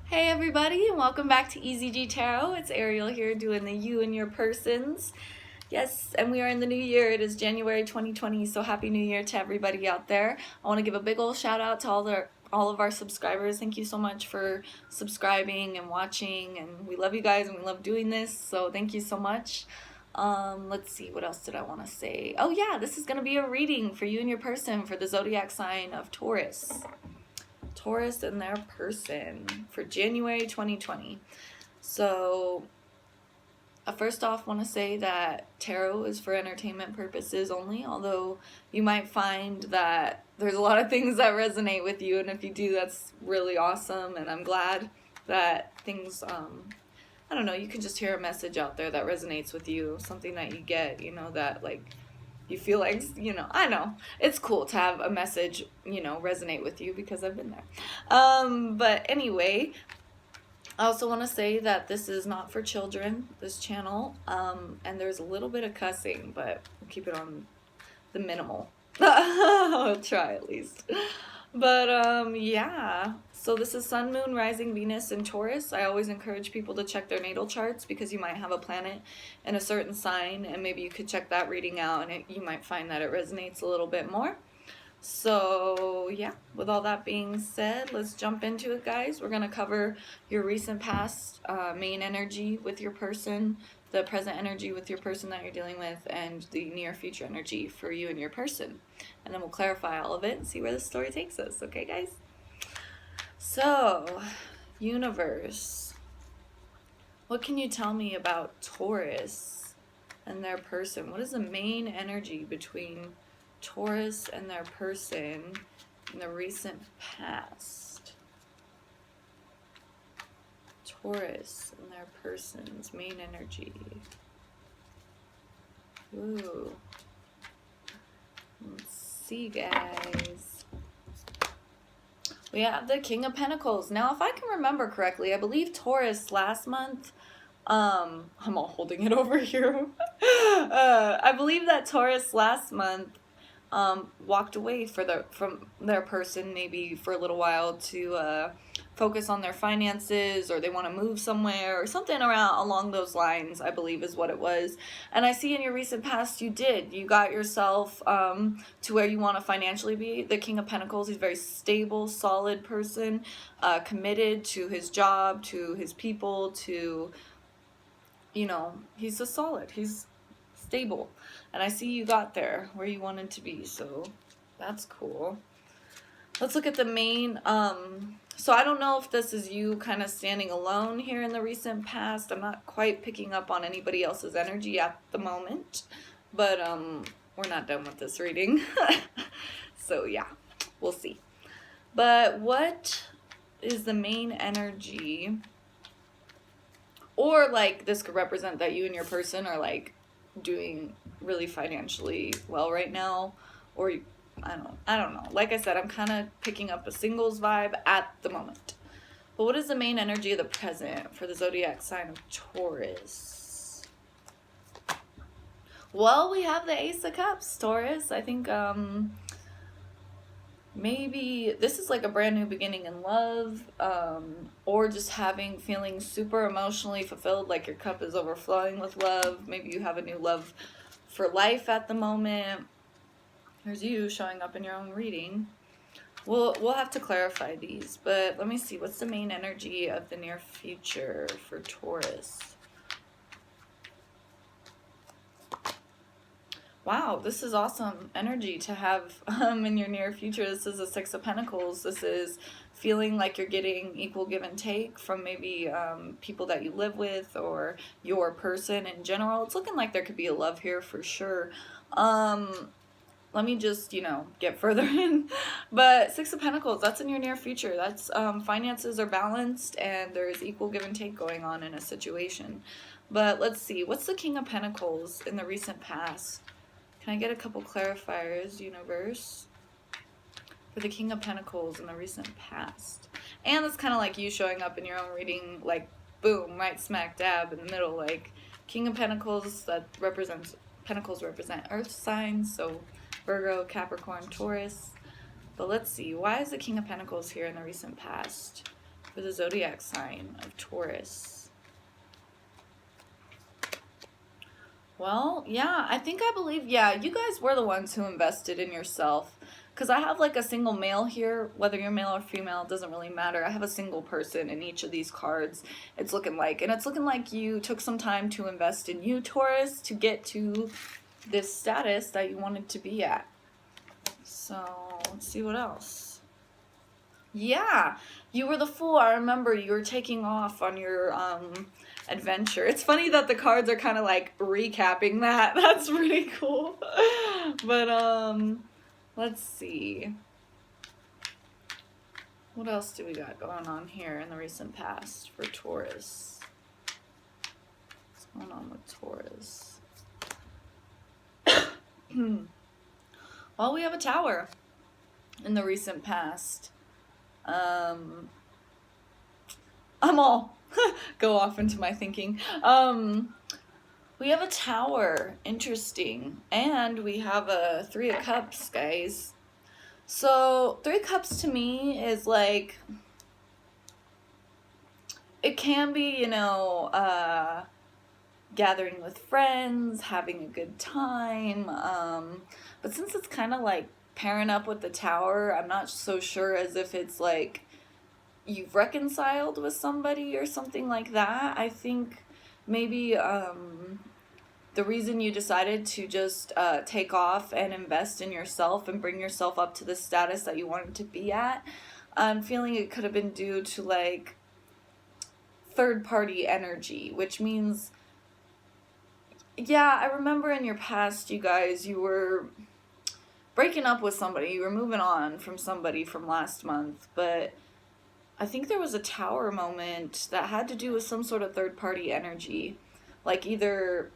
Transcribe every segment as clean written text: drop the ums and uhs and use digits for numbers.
Hey everybody, and welcome back to EZG Tarot. It's Ariel here doing the you and your persons. Yes, and we are in the new year. It is January 2020, so happy new year to everybody out there. I want to give a big old shout out to all of our subscribers. Thank you so much for subscribing and watching, and we love you guys and we love doing this, so thank you so much. Let's see, what else did I want to say? Oh yeah, this is going to be a reading for you and your person for the zodiac sign of Taurus. Taurus and their person for January 2020. So I first off want to say that tarot is for entertainment purposes only, although you might find that there's a lot of things that resonate with you, and if you do, that's really awesome, and I'm glad that things, I don't know, you can just hear a message out there that resonates with you, something that you get, that like you feel like, I know it's cool to have a message, resonate with you because I've been there. But anyway, I also want to say that this is not for children, this channel, and there's a little bit of cussing, but we'll keep it on the minimal. I'll try at least. But yeah, so this is Sun, Moon, Rising, Venus, and Taurus. I always encourage people to check their natal charts because you might have a planet in a certain sign, and maybe you could check that reading out, and you might find that it resonates a little bit more. So yeah, with all that being said, let's jump into it, guys. We're going to cover your recent past, main energy with your person, the present energy with your person that you're dealing with, and the near future energy for you and your person. And then we'll clarify all of it and see where the story takes us. Okay, guys? So, universe, what can you tell me about Taurus and their person? What is the main energy between Taurus and their person in the recent past? Taurus and their person's main energy. Ooh. Let's see, guys. We have the King of Pentacles. Now, if I can remember correctly, I believe Taurus last month, I'm all holding it over here. I believe that Taurus last month walked away from their person, maybe for a little while, to focus on their finances, or they want to move somewhere, or something along those lines, I believe is what it was. And I see in your recent past you got yourself to where you want to financially be. The King of Pentacles, he's a very stable, solid person, committed to his job, to his people, to, he's he's stable. And I see you got there where you wanted to be, so that's cool. Let's look at the main, so I don't know if this is you kind of standing alone here in the recent past. I'm not quite picking up on anybody else's energy at the moment, but we're not done with this reading. So yeah, we'll see. But what is the main energy? Or like this could represent that you and your person are like doing really financially well right now, or I don't know. Like I said, I'm kind of picking up a singles vibe at the moment. But what is the main energy of the present for the zodiac sign of Taurus? Well, we have the Ace of Cups, Taurus. I think maybe this is like a brand new beginning in love, or just feeling super emotionally fulfilled, like your cup is overflowing with love. Maybe you have a new love for life at the moment. Here's you showing up in your own reading. We'll have to clarify these, but let me see. What's the main energy of the near future for Taurus? Wow, this is awesome energy to have in your near future. This is a Six of Pentacles. This is feeling like you're getting equal give and take from maybe people that you live with, or your person in general. It's looking like there could be a love here for sure. Let me just, get further in. But Six of Pentacles, that's in your near future. That's finances are balanced and there's equal give and take going on in a situation. But let's see. What's the King of Pentacles in the recent past? Can I get a couple clarifiers, universe, for the King of Pentacles in the recent past? And it's kind of like you showing up in your own reading, like, boom, right smack dab in the middle. Like, King of Pentacles, Pentacles represent earth signs, so Virgo, Capricorn, Taurus. But let's see, why is the King of Pentacles here in the recent past for the zodiac sign of Taurus. Well, yeah, I believe, yeah, you guys were the ones who invested in yourself. Because I have like a single male here, whether you're male or female, it doesn't really matter. I have a single person in each of these cards. It's looking like you took some time to invest in you, Taurus, to get to this status that you wanted to be at. So let's see what else. Yeah, you were the fool. I remember you were taking off on your adventure. It's funny that the cards are kind of like recapping that. That's pretty cool. But let's see. What else do we got going on here in the recent past for Taurus? What's going on with Taurus? Well, we have a Tower in the recent past. I'm all go off into my thinking. We have a Tower, interesting, and we have a Three of Cups, guys. So Three of Cups to me is like, it can be, you know, gathering with friends, having a good time, but since it's kind of like pairing up with the Tower, I'm not so sure as if it's like you've reconciled with somebody or something like that. I think maybe the reason you decided to just take off and invest in yourself and bring yourself up to the status that you wanted to be at, I'm feeling it could have been due to like third-party energy, which means, yeah, I remember in your past, you guys, you were breaking up with somebody, you were moving on from somebody from last month, but I think there was a Tower moment that had to do with some sort of third-party energy, like either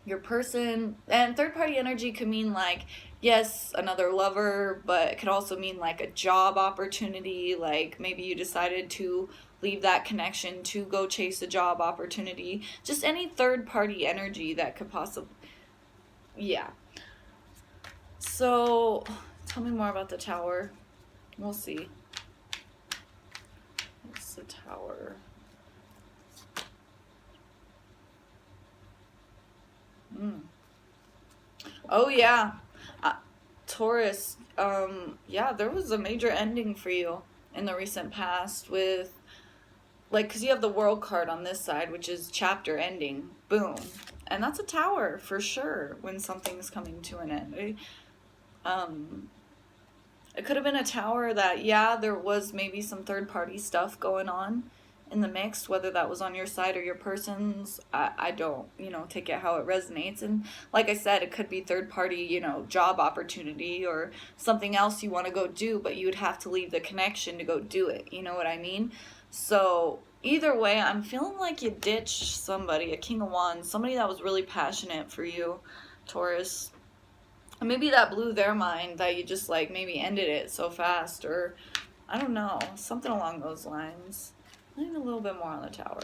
your person, and third-party energy could mean like, yes, another lover, but it could also mean like a job opportunity, like maybe you decided to leave that connection to go chase a job opportunity, just any third-party energy that could possibly, yeah. So, tell me more about the Tower. We'll see. What's the Tower? Oh, yeah. Taurus, yeah, there was a major ending for you in the recent past with, like, because you have the World card on this side, which is chapter ending. Boom. And that's a Tower for sure when something's coming to an end. It could have been a Tower that, yeah, there was maybe some third-party stuff going on in the mix, whether that was on your side or your person's. I don't, you know, take it how it resonates. And like I said, it could be third-party, you know, job opportunity or something else you want to go do, but you would have to leave the connection to go do it. You know what I mean? So either way, I'm feeling like you ditched somebody, a King of Wands, somebody that was really passionate for you, Taurus. And maybe that blew their mind that you just like maybe ended it so fast, or I don't know, something along those lines. I need a little bit more on the Tower.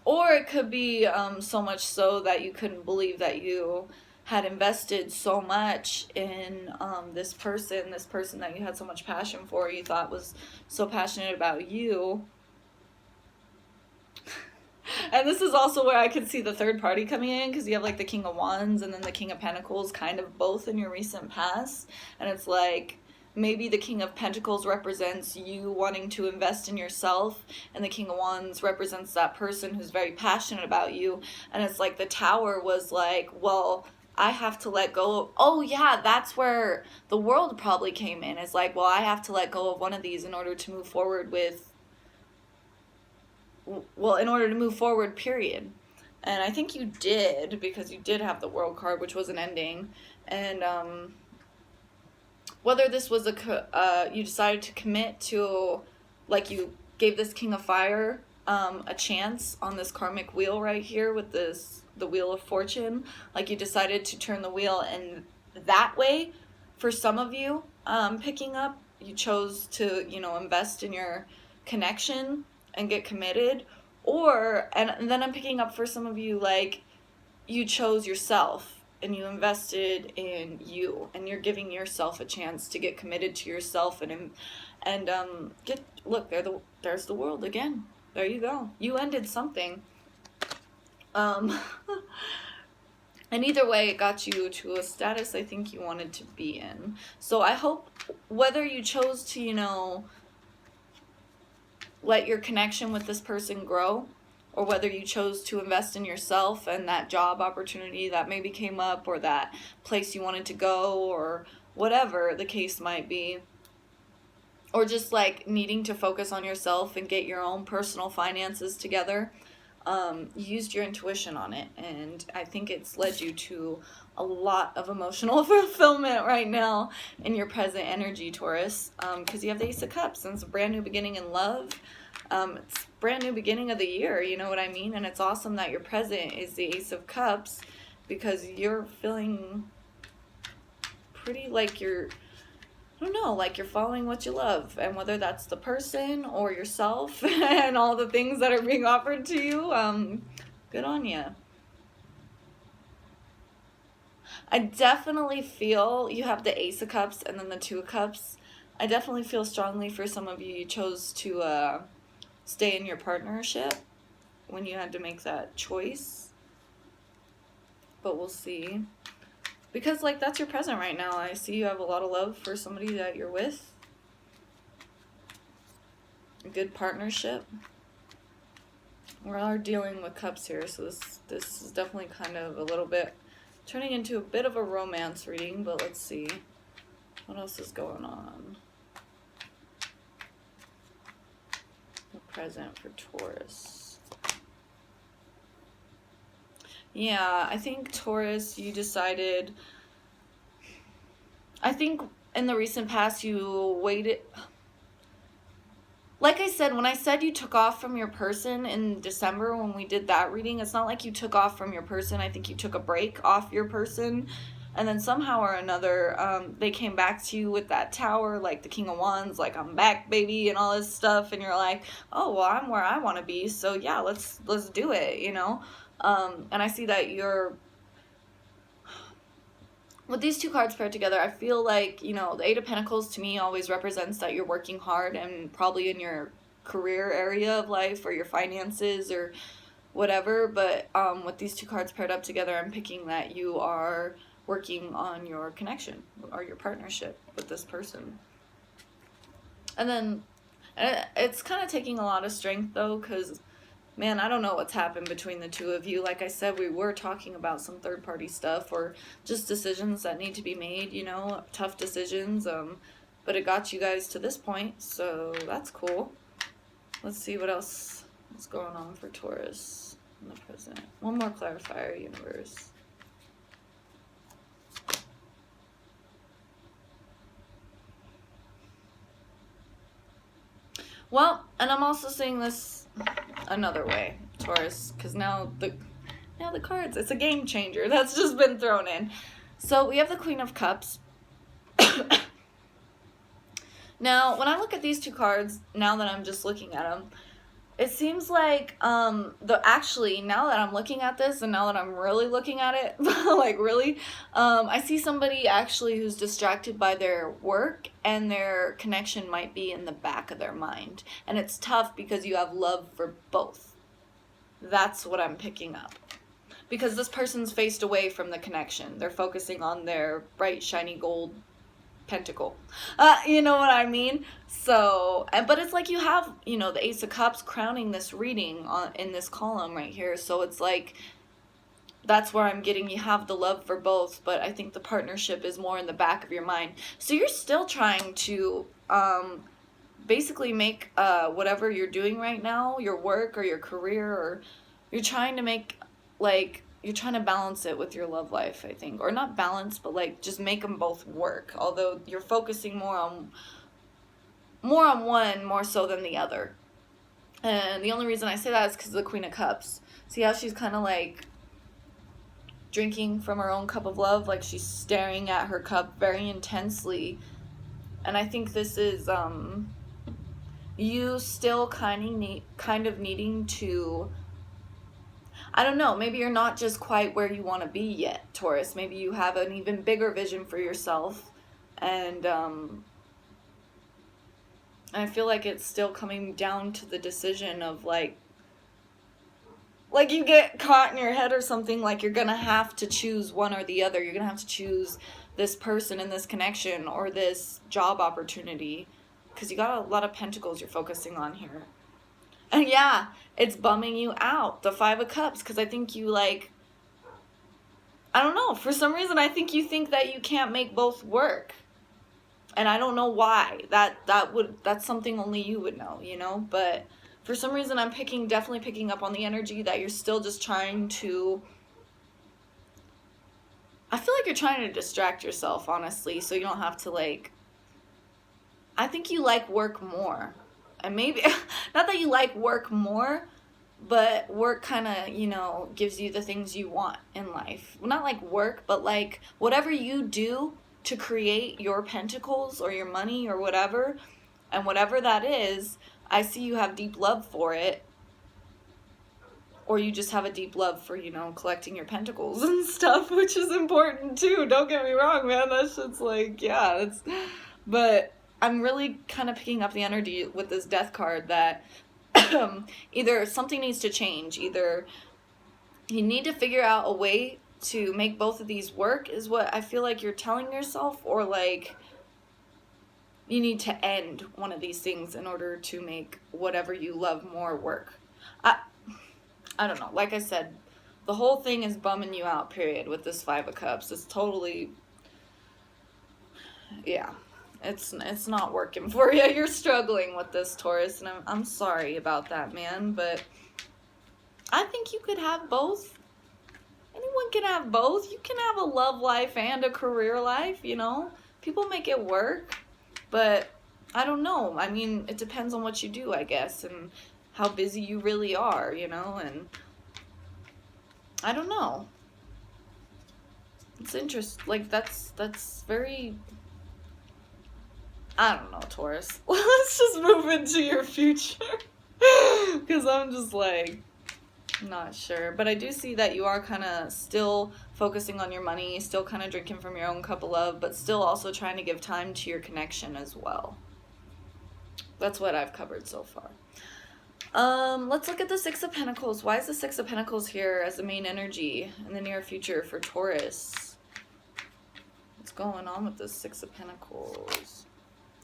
Or it could be so much so that you couldn't believe that you had invested so much in this person that you had so much passion for, you thought was so passionate about you. And this is also where I could see the third party coming in, because you have like the King of Wands and then the King of Pentacles kind of both in your recent past. And it's like, maybe the King of Pentacles represents you wanting to invest in yourself, and the King of Wands represents that person who's very passionate about you. And it's like the Tower was like, well, I have to let go of, oh yeah, that's where the World probably came in. It's like, well, I have to let go of one of these in order to move forward with, well, in order to move forward, period. And I think you did, because you did have the World card, which was an ending. And whether this was you decided to commit to, like you gave this King of Fire a chance on this karmic wheel right here with this, the Wheel of Fortune, like you decided to turn the wheel, and that way, for some of you picking up, you chose to, you know, invest in your connection and get committed. Or, and then I'm picking up for some of you, like, you chose yourself and you invested in you, and you're giving yourself a chance to get committed to yourself and look, there's the world again. There you go. You ended something. And either way, it got you to a status I think you wanted to be in. So I hope, whether you chose to, let your connection with this person grow, or whether you chose to invest in yourself and that job opportunity that maybe came up, or that place you wanted to go, or whatever the case might be, or just like needing to focus on yourself and get your own personal finances together, you used your intuition on it, and I think it's led you to a lot of emotional fulfillment right now in your present energy, Taurus, because you have the Ace of Cups, and it's a brand new beginning in love. It's brand new beginning of the year, you know what I mean? And it's awesome that your present is the Ace of Cups, because you're feeling pretty like you're, I don't know, like you're following what you love, and whether that's the person or yourself and all the things that are being offered to you, good on you. I definitely feel you have the Ace of Cups and then the Two of Cups. I definitely feel strongly for some of you chose to stay in your partnership when you had to make that choice. But we'll see. Because, like, that's your present right now. I see you have a lot of love for somebody that you're with. A good partnership. We are dealing with cups here, so this is definitely kind of a little bit turning into a bit of a romance reading, but let's see what else is going on. The present for Taurus. Yeah, I think Taurus, you decided, I think in the recent past you waited. Like I said, when I said you took off from your person in December when we did that reading, it's not like you took off from your person. I think you took a break off your person. And then somehow or another, they came back to you with that tower, like the King of Wands, like, I'm back, baby, and all this stuff. And you're like, oh, well, I'm where I want to be. So, yeah, let's do it, you know. And I see that you're, with these two cards paired together, I feel like, you know, the Eight of Pentacles to me always represents that you're working hard and probably in your career area of life or your finances or whatever. But with these two cards paired up together, I'm picking that you are working on your connection or your partnership with this person. And then it's kind of taking a lot of strength, though, because, man, I don't know what's happened between the two of you. Like I said, we were talking about some third-party stuff or just decisions that need to be made, you know, tough decisions. But it got you guys to this point, so that's cool. Let's see what else is going on for Taurus in the present. One more clarifier, universe. Well, and I'm also seeing this another way, Taurus, because now the cards, it's a game changer that's just been thrown in. So we have the Queen of Cups. Now, when I look at these two cards, now that I'm just looking at them, it seems like, actually, now that I'm looking at this and now that I'm really looking at it, like really, I see somebody actually who's distracted by their work and their connection might be in the back of their mind. And it's tough because you have love for both. That's what I'm picking up. Because this person's faced away from the connection. They're focusing on their bright, shiny gold pentacle. You know what I mean? So, but it's like you have, you know, the Ace of Cups crowning this reading in this column right here. So it's like, that's where I'm getting, you have the love for both, but I think the partnership is more in the back of your mind. So you're still trying to basically make whatever you're doing right now, your work or your career, or you're trying to make, like, you're trying to balance it with your love life, I think. Or not balance, but like just make them both work. Although you're focusing more on one more so than the other. And the only reason I say that is because of the Queen of Cups. See how she's kind of like drinking from her own cup of love, like she's staring at her cup very intensely. And I think this is you still kind of needing to, I don't know, maybe you're not just quite where you want to be yet, Taurus. Maybe you have an even bigger vision for yourself, and I feel like it's still coming down to the decision of like you get caught in your head or something, like you're gonna have to choose one or the other. You're gonna have to choose this person and this connection or this job opportunity, because you got a lot of pentacles you're focusing on here. And yeah, it's bumming you out, the Five of Cups, because I think you like, I don't know, for some reason I think you think that you can't make both work. And I don't know why. That's something only you would know, you know? But for some reason I'm definitely picking up on the energy that you're still just trying to, I feel like you're trying to distract yourself, honestly, so you don't have to like, I think you like work more. And maybe, not that you like work more, but work kind of, you know, gives you the things you want in life. Well, not like work, but like whatever you do to create your pentacles or your money or whatever, and whatever that is, I see you have deep love for it. Or you just have a deep love for, you know, collecting your pentacles and stuff, which is important too. Don't get me wrong, man. That shit's like, yeah, it's, but I'm really kind of picking up the energy with this Death card that either something needs to change, either you need to figure out a way to make both of these work, is what I feel like you're telling yourself, or like you need to end one of these things in order to make whatever you love more work. I don't know. Like I said, the whole thing is bumming you out, period, with this Five of Cups. It's totally, yeah, it's not working for you. You're struggling with this, Taurus, and I'm sorry about that, man, but I think you could have both. Anyone can have both. You can have a love life and a career life, you know? People make it work, but I don't know. I mean, it depends on what you do, I guess, and how busy you really are, you know, and I don't know. It's interesting. Like, that's very, I don't know, Taurus. Let's just move into your future, because I'm just like, not sure. But I do see that you are kind of still focusing on your money, still kind of drinking from your own cup of love, but still also trying to give time to your connection as well. That's what I've covered so far. Let's look at the Six of Pentacles. Why is the Six of Pentacles here as the main energy in the near future for Taurus? What's going on with the Six of Pentacles?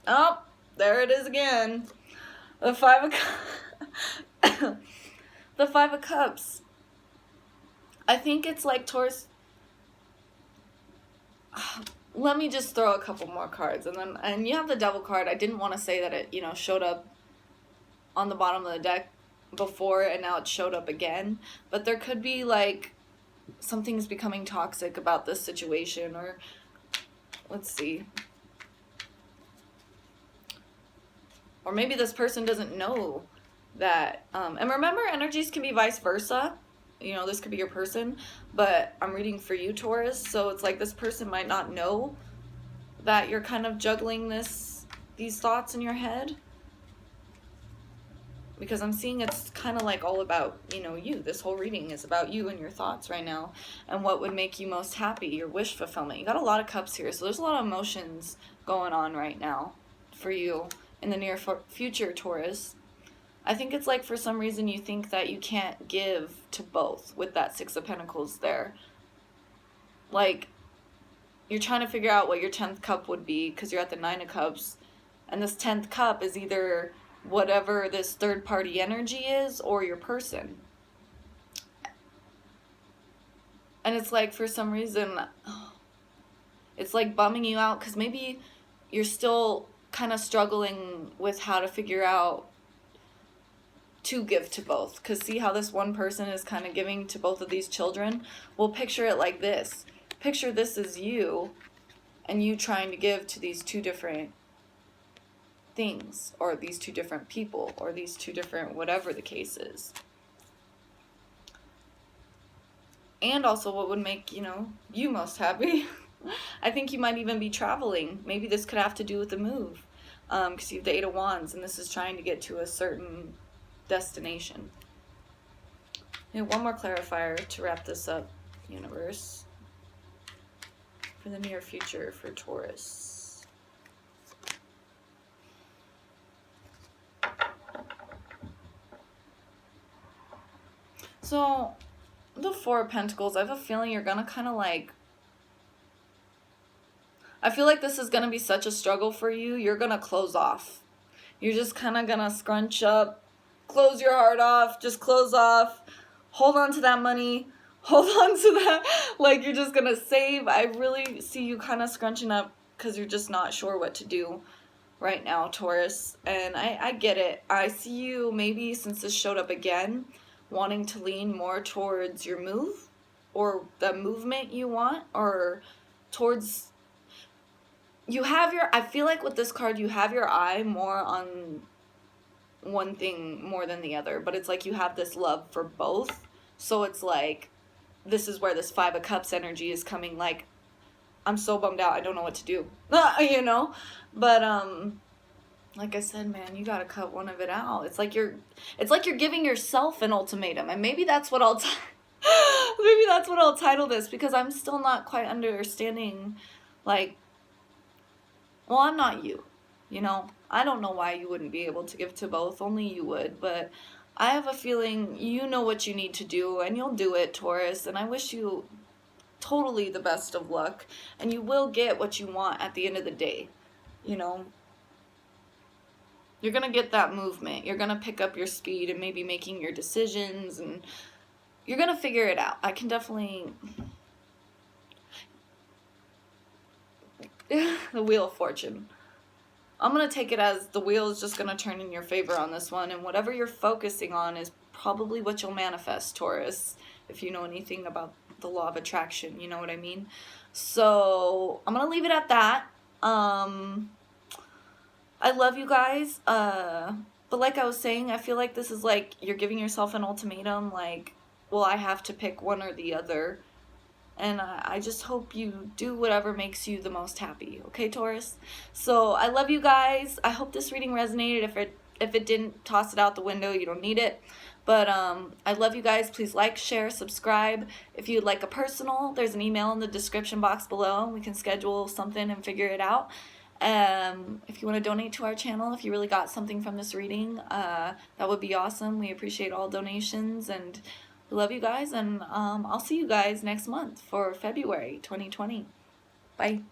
Oh, there it is again. The Five of the Five of Cups. I think it's like Taurus. Let me just throw a couple more cards, and you have the Devil card. I didn't want to say that it, you know, showed up on the bottom of the deck before and now it showed up again, but there could be like something's becoming toxic about this situation, or let's see, or maybe this person doesn't know that, and remember, energies can be vice versa, you know, this could be your person, but I'm reading for you, Taurus, so it's like this person might not know that you're kind of juggling these thoughts in your head. Because I'm seeing it's kind of like all about, you know, you. This whole reading is about you and your thoughts right now and what would make you most happy, your wish fulfillment. You got a lot of cups here, so there's a lot of emotions going on right now for you in the near future, Taurus. I think it's like for some reason you think that you can't give to both with that Six of Pentacles there. Like, you're trying to figure out what your 10th cup would be because you're at the Nine of Cups. And this 10th cup is either whatever this third party energy is or your person. And it's like for some reason it's like bumming you out because maybe you're still kind of struggling with how to figure out to give to both, because see how this one person is kind of giving to both of these children? Well, picture it like this. Picture this as you and you trying to give to these two different things, or these two different people, or these two different whatever the case is. And also what would make, you know, you most happy. I think you might even be traveling. Maybe this could have to do with the move, because you have the Eight of Wands and this is trying to get to a certain destination. One more clarifier to wrap this up, universe, for the near future for Taurus. So, the Four of Pentacles, I have a feeling you're going to kind of like, I feel like this is going to be such a struggle for you. You're going to close off. You're just kind of going to scrunch up, close your heart off, just close off, hold on to that money, hold on to that, like you're just going to save. I really see you kind of scrunching up because you're just not sure what to do right now, Taurus. And I get it. I see you, maybe since this showed up again, wanting to lean more towards your move or the movement you want, or towards, you have your, I feel like with this card, you have your eye more on one thing more than the other, but it's like you have this love for both. So it's like, this is where this Five of Cups energy is coming, like, I'm so bummed out, I don't know what to do, you know? But, like I said, man, you gotta cut one of it out. It's like you're giving yourself an ultimatum, and maybe that's what I'll maybe that's what I'll title this, because I'm still not quite understanding, like, well, I'm not you, you know? I don't know why you wouldn't be able to give to both, only you would, but I have a feeling you know what you need to do, and you'll do it, Taurus, and I wish you totally the best of luck, and you will get what you want at the end of the day, you know? You're going to get that movement. You're going to pick up your speed and maybe making your decisions, and you're going to figure it out. I can definitely... the Wheel of Fortune. I'm going to take it as the wheel is just going to turn in your favor on this one, and whatever you're focusing on is probably what you'll manifest, Taurus, if you know anything about the law of attraction, you know what I mean? So I'm going to leave it at that. I love you guys, but like I was saying, I feel like this is like you're giving yourself an ultimatum, like, well, I have to pick one or the other, and I just hope you do whatever makes you the most happy, okay, Taurus? So I love you guys. I hope this reading resonated. If it didn't, toss it out the window. You don't need it. But I love you guys. Please like, share, subscribe. If you'd like a personal, there's an email in the description box below. We can schedule something and figure it out. If you want to donate to our channel, if you really got something from this reading, that would be awesome. We appreciate all donations, and we love you guys, and I'll see you guys next month for February 2020. Bye.